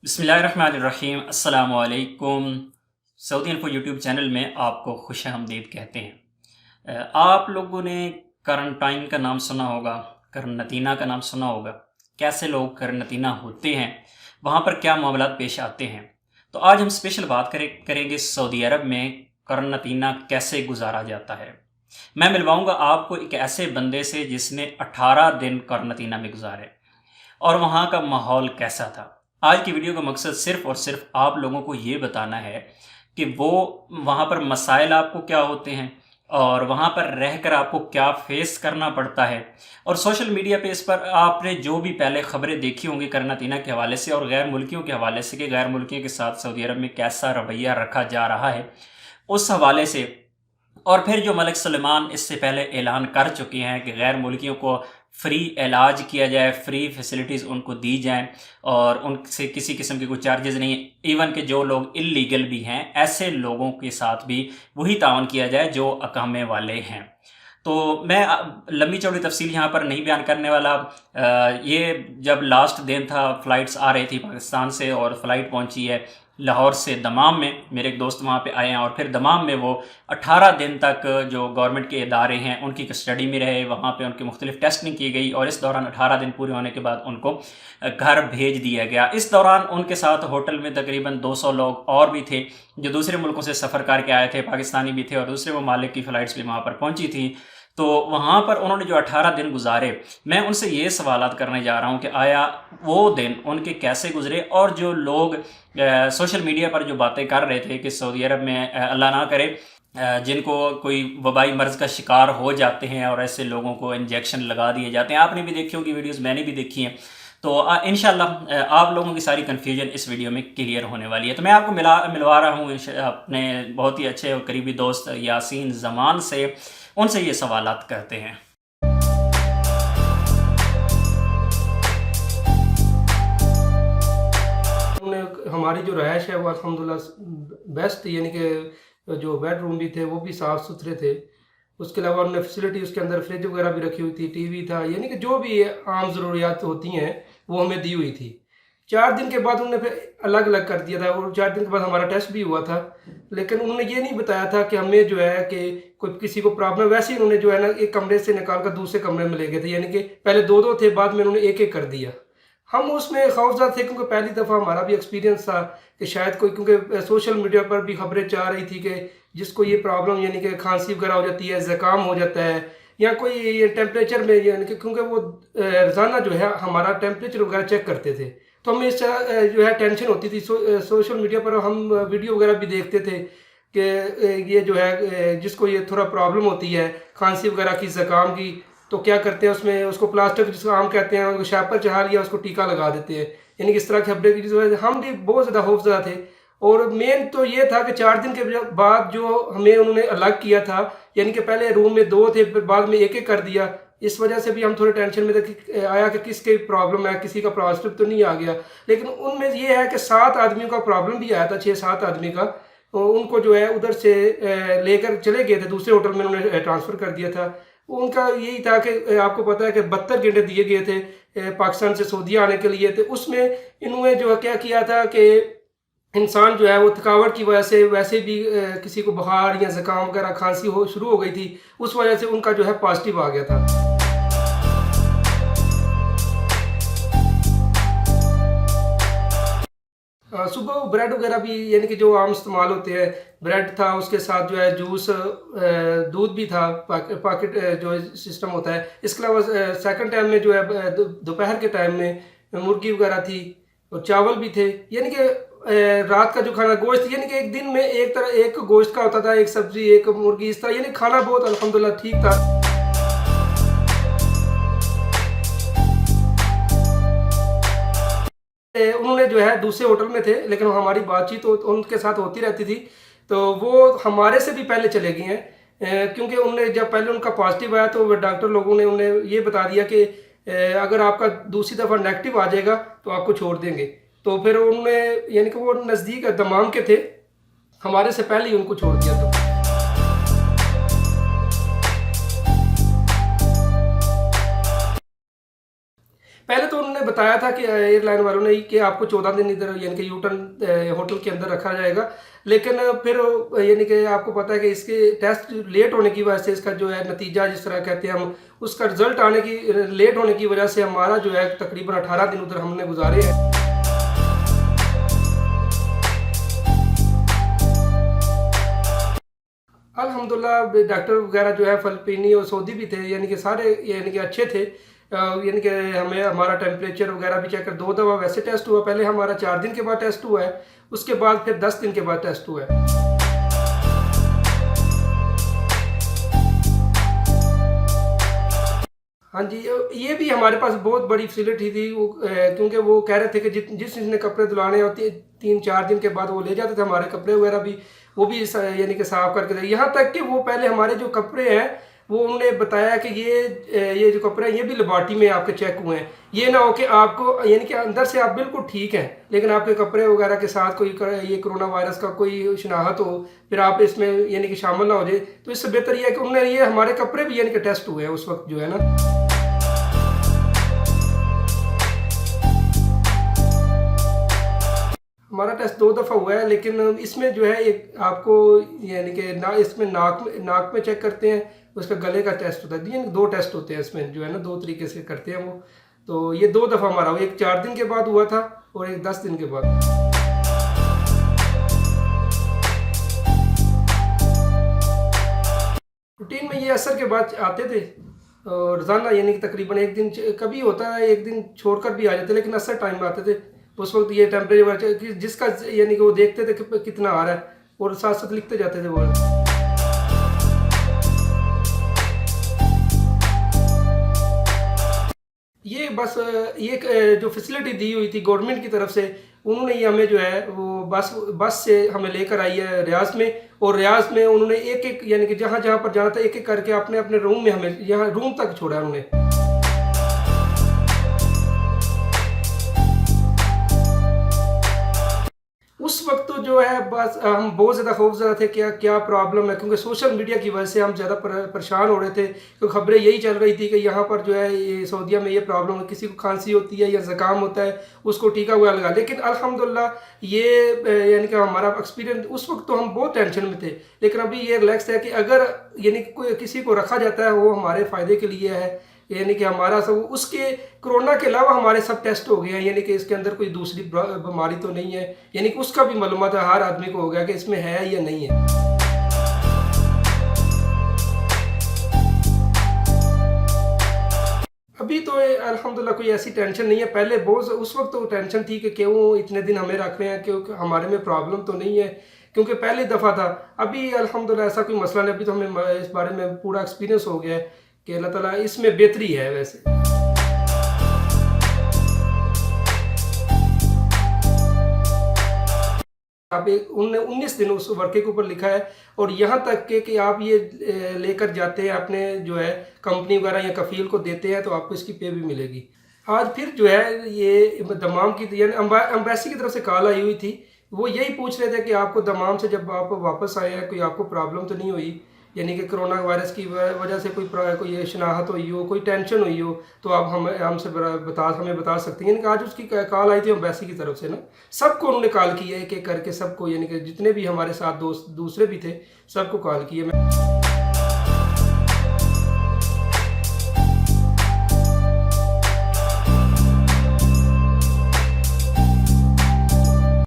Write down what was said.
बिस्मिल्लाहिर्रहमानिर्रहीम अस्सलामु अलैकुम। सऊदी इन्फो यूट्यूब चैनल में आपको खुश आमदीद कहते हैं। आप लोगों ने करंटाइन का नाम सुना होगा, करनतीना का नाम सुना होगा। कैसे लोग करनतीना होते हैं, वहाँ पर क्या मामलात पेश आते हैं। तो आज हम स्पेशल बात करेंगे सऊदी अरब में करनतीना कैसे गुजारा जाता है। मैं मिलवाऊंगा आपको एक ऐसे बंदे से जिसने 18 दिन करनतीना में गुजारे और वहाँ का माहौल कैसा था। आज की वीडियो का मकसद सिर्फ़ और सिर्फ आप लोगों को ये बताना है कि वो वहाँ पर मसाइल आपको क्या होते हैं और वहाँ पर रहकर आपको क्या फ़ेस करना पड़ता है। और सोशल मीडिया पे इस पर आपने जो भी पहले ख़बरें देखी होंगी करनतीना के हवाले से और गैर मुल्कियों के हवाले से कि गैर मुल्कियों के साथ सऊदी अरब में कैसा रवैया रखा जा रहा है, उस हवाले से। और फिर जो मलिक सलमान इससे पहले ऐलान कर चुके हैं कि गैर मुल्कियों को फ्री इलाज किया जाए, फ्री फैसिलिटीज़ उनको दी जाएं और उनसे किसी किस्म के कोई चार्जेस नहीं, इवन कि जो लोग इल्लीगल भी हैं ऐसे लोगों के साथ भी वही तावन किया जाए जो अकामे वाले हैं। तो मैं लंबी चौड़ी तफसील यहाँ पर नहीं बयान करने वाला। ये जब लास्ट दिन था, फ़्लाइट्स आ रही थी पाकिस्तान से और फ़्लाइट पहुँची है लाहौर से दमाम में। मेरे एक दोस्त वहाँ पे आए हैं और फिर दमाम में वो 18 दिन तक जो गवर्नमेंट के इदारे हैं उनकी कस्टडी में रहे। वहाँ पे उनकी मुख्तलिफ टेस्टिंग की गई और इस दौरान 18 दिन पूरे होने के बाद उनको घर भेज दिया गया। इस दौरान उनके साथ होटल में तकरीबन 200 लोग और भी थे जो दूसरे मुल्कों से सफ़र करके आए थे, पाकिस्तानी भी थे और दूसरे ममालिक की फ़्लाइट्स भी वहाँ पर पहुँची थी। तो वहाँ पर उन्होंने जो 18 दिन गुजारे, मैं उनसे ये सवालात करने जा रहा हूँ कि आया वो दिन उनके कैसे गुजरे। और जो लोग सोशल मीडिया पर जो बातें कर रहे थे कि सऊदी अरब में अल्लाह ना करे जिनको कोई वबाई मर्ज़ का शिकार हो जाते हैं और ऐसे लोगों को इंजेक्शन लगा दिए जाते हैं, आपने भी देखी होगी वीडियोस, मैंने भी देखी हैं। तो इंशाल्लाह आप लोगों की सारी कन्फ्यूजन इस वीडियो में क्लियर होने वाली है। तो मैं आपको मिलवा रहा हूँ अपने बहुत ही अच्छे और करीबी दोस्त यासीन ज़मान से। उनसे ये सवालात करते हैं। हमारी जो रहायश है वो अल्हम्दुलिल्लाह बेस्ट, यानी कि जो बेडरूम भी थे वो भी साफ़ सुथरे थे। उसके अलावा उन्होंने फैसिलिटी उसके अंदर फ्रिज वगैरह भी रखी हुई थी, टीवी था, यानी कि जो भी आम ज़रूरियात होती हैं वो हमें दी हुई थी। 4 दिन के बाद उन्होंने फिर अलग अलग कर दिया था और 4 दिन के बाद हमारा टेस्ट भी हुआ था। लेकिन उन्होंने ये नहीं बताया था कि हमें जो है कि कोई किसी को प्रॉब्लम, वैसे ही उन्होंने जो है ना एक कमरे से निकाल कर दूसरे कमरे में ले गए थे, यानी कि पहले 2-2 थे, बाद में उन्होंने एक एक कर दिया। हम उसमें खौफज़दा थे क्योंकि पहली दफ़ा हमारा भी एक्सपीरियंस था कि शायद कोई, क्योंकि सोशल मीडिया पर भी खबरें जा रही थी कि जिसको ये प्रॉब्लम यानी कि खांसी वगैरह हो जाती है, ज़ुकाम हो जाता है या कोई ये टेम्परेचर में, यानी कि क्योंकि वो रोज़ाना जो है हमारा टेम्परेचर वगैरह चेक करते थे, तो हमें इस तरह जो है टेंशन होती थी। सोशल मीडिया पर हम वीडियो वगैरह भी देखते थे कि ये जो है जिसको ये थोड़ा प्रॉब्लम होती है खांसी वगैरह की, ज़ुकाम की, तो क्या करते हैं उसमें उसको प्लास्टिक जिसको आम कहते हैं उसको शैपर चढ़ा लिया, उसको टीका लगा देते हैं, यानी कि इस तरह की खबरें की वजह से हम भी बहुत ज़्यादा खौफज़दा थे। और मेन तो ये था कि 4 दिन के बाद जो हमें उन्होंने अलग किया था, यानी कि पहले रूम में 2 थे फिर बाद में एक एक कर दिया, इस वजह से भी हम थोड़े टेंशन में थे कि आया कि किसकी प्रॉब्लम है, किसी का पॉजिटिव तो नहीं आ गया। लेकिन उनमें ये है कि 7 आदमियों का प्रॉब्लम भी आया था, 6-7 आदमी का। तो उनको जो है उधर से लेकर चले गए थे, दूसरे होटल में उन्होंने ट्रांसफ़र कर दिया था। उनका यही था कि आपको पता है कि 72 घंटे दिए गए थे पाकिस्तान से सऊदीया आने के लिए। तो उसमें इन्होंने जो है क्या किया था कि इंसान जो है वो थकावट की वजह से, वैसे भी किसी को बुखार या ज़ुकाम वगैरह खांसी हो शुरू हो गई थी, उस वजह से उनका जो है पॉजिटिव आ गया था। सुबह ब्रेड वगैरह भी, यानी कि जो आम इस्तेमाल होते हैं, ब्रेड था, उसके साथ जो है जूस, दूध भी था, पॉकेट जो सिस्टम होता है। इसके अलावा सेकंड टाइम में जो है दोपहर के टाइम में मुर्गी वगैरह थी और चावल भी थे, यानी कि रात का जो खाना गोश्त, यानी कि एक दिन में एक गोश्त का होता था, एक सब्जी, एक मुर्गी, इस तरह, यानी खाना बहुत अल्हम्दुलिल्लाह ठीक था। उन्होंने जो है दूसरे होटल में थे, लेकिन हमारी बातचीत तो उनके साथ होती रहती थी, तो वो हमारे से भी पहले चले गए हैं। क्योंकि उन्होंने जब पहले उनका पॉजिटिव आया तो डॉक्टर लोगों ने उन्हें ये बता दिया कि अगर आपका दूसरी दफ़ा नेगेटिव आ जाएगा तो आपको छोड़ देंगे। तो फिर उन्होंने, यानी कि वो नज़दीक दमाम के थे, हमारे से पहले ही उनको छोड़ दिया। तो पहले तो उन्होंने उन्होंने बताया था कि एयरलाइन वालों ने कि आपको 14 दिन इधर यानी कि यूटर्न होटल के अंदर रखा जाएगा, लेकिन फिर यानी कि आपको पता है कि इसके टेस्ट लेट होने की वजह से, इसका जो है नतीजा जिस तरह कहते हैं हम, उसका रिजल्ट आने की लेट होने की वजह से हमारा जो है तकरीबन 18 दिन उधर हमने गुजारे हैं। अल्हम्दुलिल्लाह डॉक्टर वगैरह जो है फ़िलिपीनी और सऊदी भी थे, यानी कि सारे यानी कि अच्छे थे। यानी कि हमें हमारा टेम्परेचर वगैरह भी चेक कर, 2 दफ़ा वैसे टेस्ट हुआ, पहले हमारा 4 दिन के बाद टेस्ट हुआ है, उसके बाद फिर 10 दिन के बाद टेस्ट हुआ है। हाँ जी, ये भी हमारे पास बहुत बड़ी फैसिलिटी थी वो, क्योंकि वो कह रहे थे कि जिस जिसने कपड़े धुलाने होते 3-4 दिन के बाद वो ले जाते थे हमारे कपड़े वगैरह भी, वो भी यानी कि साफ करके दे। यहाँ तक कि वो पहले हमारे जो कपड़े हैं वो उन्होंने बताया कि ये जो कपड़े हैं ये भी लेबॉर्टरी में आपके चेक हुए हैं, ये ना हो कि आपको यानी कि अंदर से आप बिल्कुल ठीक हैं लेकिन आपके कपड़े वगैरह के साथ कोई ये कोरोना वायरस का कोई शनाहत हो, फिर आप इसमें यानी कि शामिल ना हो जाए। तो इससे बेहतर ये है कि उन्होंने ये हमारे कपड़े भी यानी कि टेस्ट हुए हैं उस वक्त जो है ना। हमारा टेस्ट 2 दफ़ा हुआ है, लेकिन इसमें जो है एक आपको यानी कि इसमें नाक में चेक करते हैं, उसका गले का टेस्ट होता है, यानी 2 टेस्ट होते हैं इसमें जो है ना, 2 तरीके से करते हैं वो। तो ये 2 दफ़ा हमारा हुआ, एक 4 दिन के बाद हुआ था और एक 10 दिन के बाद। रूटीन में ये असर के बाद आते थे और रोज़ाना यानी कि तकरीबन एक दिन कभी होता है, एक दिन छोड़कर भी आ जाते, लेकिन असर टाइम में आते थे। उस वक्त ये टेम्परेचर जिसका यानी कि वो देखते थे कि कितना आ रहा है और साथ साथ लिखते जाते थे वो। ये बस ये जो फैसिलिटी दी हुई थी गवर्नमेंट की तरफ से, उन्होंने ये हमें जो है वो बस से हमें लेकर आई है रियाज में, और रियाज में उन्होंने एक एक यानी कि जहाँ जहाँ पर जाना था एक एक करके अपने अपने रूम में हमें यहाँ रूम तक छोड़ा उन्होंने। उस वक्त तो जो है बस हम बहुत ज़्यादा खौफज़दा थे क्या क्या प्रॉब्लम है, क्योंकि सोशल मीडिया की वजह से हम ज़्यादा परेशान हो रहे थे, क्योंकि खबरें यही चल रही थी कि यहाँ पर जो है ये सऊदीया में ये प्रॉब्लम है, किसी को खांसी होती है या ज़ुकाम होता है उसको टीका हुआ लगा। लेकिन अल्हम्दुलिल्लाह ये यानी कि हमारा एक्सपीरियंस, उस वक्त तो हम बहुत टेंशन में थे, लेकिन अभी ये रिलैक्स है कि अगर यानी कोई किसी को रखा जाता है वो हमारे फ़ायदे के लिए है, यानी कि हमारा सब उसके कोरोना के अलावा हमारे सब टेस्ट हो गए हैं, यानी कि इसके अंदर कोई दूसरी बीमारी तो नहीं है, यानी कि उसका भी मालूमात हर आदमी को हो गया कि इसमें है या नहीं है। अभी तो अल्हम्दुलिल्लाह कोई ऐसी टेंशन नहीं है, पहले बहुत उस वक्त तो टेंशन थी कि क्यों इतने दिन हमें रख रहे हैं, क्योंकि हमारे में प्रॉब्लम तो नहीं है, क्योंकि पहली दफ़ा था। अभी अल्हम्दुलिल्लाह ऐसा कोई मसला नहीं, अभी तो हमें इस बारे में पूरा एक्सपीरियंस हो गया है कि अल्लाह ताला इसमें बेहतरी है। वैसे आप 19 दिन उस वर्के के ऊपर लिखा है, और यहाँ तक कि आप ये लेकर जाते हैं अपने जो है कंपनी वगैरह या कफील को देते हैं तो आपको इसकी पे भी मिलेगी। आज फिर जो है ये दमाम की एम्बेसी की तरफ से कॉल आई हुई थी, वो यही पूछ रहे थे कि आपको दमाम से जब आप वापस आए हैं कोई आपको प्रॉब्लम तो नहीं हुई, यानी कि कोरोना वायरस की वजह से कोई शनाहत हुई हो, कोई टेंशन हुई हो, तो आप हमें बता सकते हैं। यानी कि आज उसकी कॉल आई थी एम्बेसी की तरफ से ना, सबको उन्होंने कॉल किया है एक एक करके सबको, यानी कि जितने भी हमारे साथ दोस्त दूसरे भी थे सबको कॉल किए। मैं